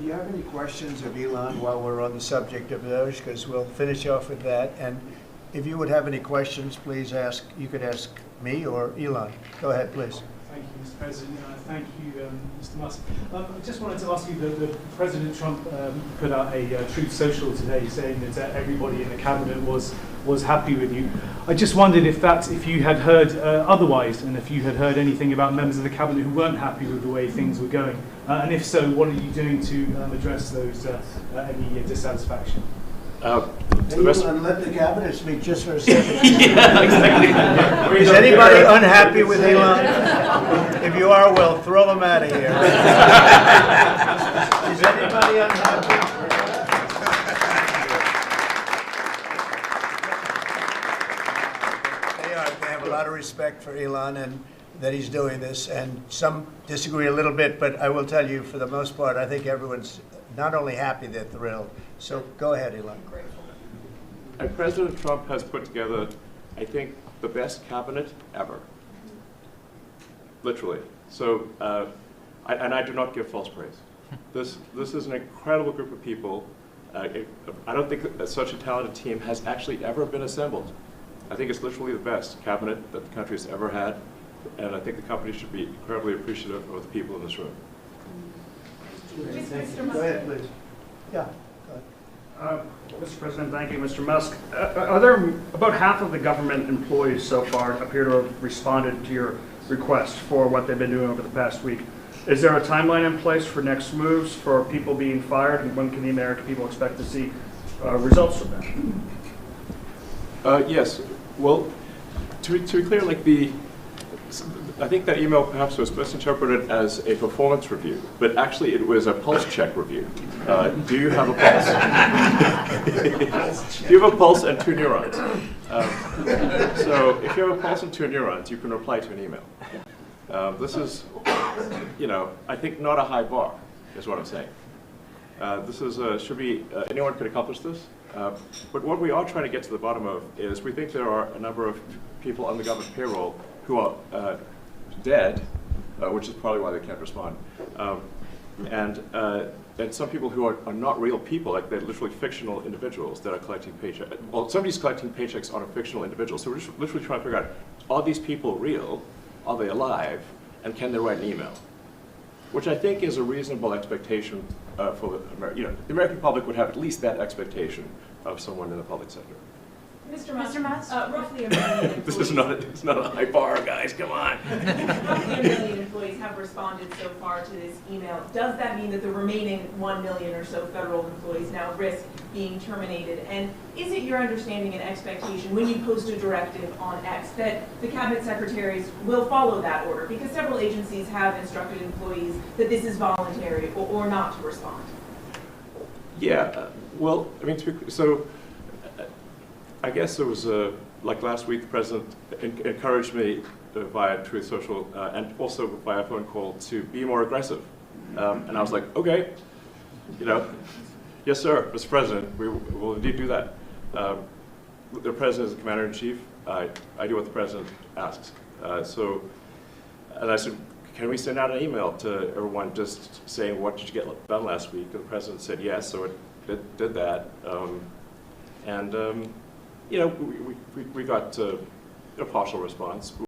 you have any questions of Elon while we're on the subject of those? Because we'll finish off with that. And if you would have any questions, please ask. You could ask me or Elon. Go ahead, please. Thank you, Mr. President. Thank you, Mr. Musk. I just wanted to ask you that President Trump put out a Truth Social today saying that everybody in the cabinet was happy with you. I just wondered if you had heard otherwise, and if you had heard anything about members of the cabinet who weren't happy with the way things were going, and if so, what are you doing to address those any dissatisfaction? Elon, let the cabinet speak just for a second. Is anybody unhappy with Elon? If you are, well, throw them out of here. Is anybody unhappy? They have a lot of respect for Elon and that he's doing this, and some disagree a little bit, but I will tell you, for the most part, I think everyone's not only happy, they're thrilled. So go ahead, Elon. And President Trump has put together, I think, the best cabinet ever. Literally. So, and I do not give false praise. This is an incredible group of people. I don't think that such a talented team has actually ever been assembled. I think it's literally the best cabinet that the country has ever had, and I think the company should be incredibly appreciative of the people in this room. Go ahead, please. Yeah. Mr. President, thank you. Mr. Musk, are there about half of the government employees so far appear to have responded to your request for what they've been doing over the past week? Is there a timeline in place for next moves for people being fired, and when can the American people expect to see results of that? Yes. Well, to be clear, I think that email perhaps was misinterpreted as a performance review, but actually it was a pulse check review. Do you have a pulse? Do you have a pulse and 2 neurons? So if you have a pulse and 2 neurons, you can reply to an email. This is, I think not a high bar, is what I'm saying. This is, should be, anyone could accomplish this. But what we are trying to get to the bottom of is we think there are a number of people on the government payroll who are dead, which is probably why they can't respond. And some people who are not real people, like they're literally fictional individuals that are collecting paychecks. Well, somebody's collecting paychecks on a fictional individual. So we're just literally trying to figure out, are these people real? Are they alive? And can they write an email? Which I think is a reasonable expectation for the American public would have at least that expectation of someone in the public sector. Mr. Musk, roughly 1 million employees. This is not a high bar, guys. Come on. Roughly 1 million employees have responded so far to this email. Does that mean that the remaining 1 million or so federal employees now risk being terminated? And is it your understanding and expectation when you post a directive on X that the cabinet secretaries will follow that order? Because several agencies have instructed employees that this is voluntary or not to respond. Yeah. Well, I mean, I guess it was like last week, the president encouraged me via Truth Social and also via phone call to be more aggressive. And I was like, okay, yes, sir, Mr. President, we will indeed do that. The president is the commander-in-chief. I do what the president asks. And I said, can we send out an email to everyone just saying, what did you get done last week? And the president said yes, so it did that. We got a partial response.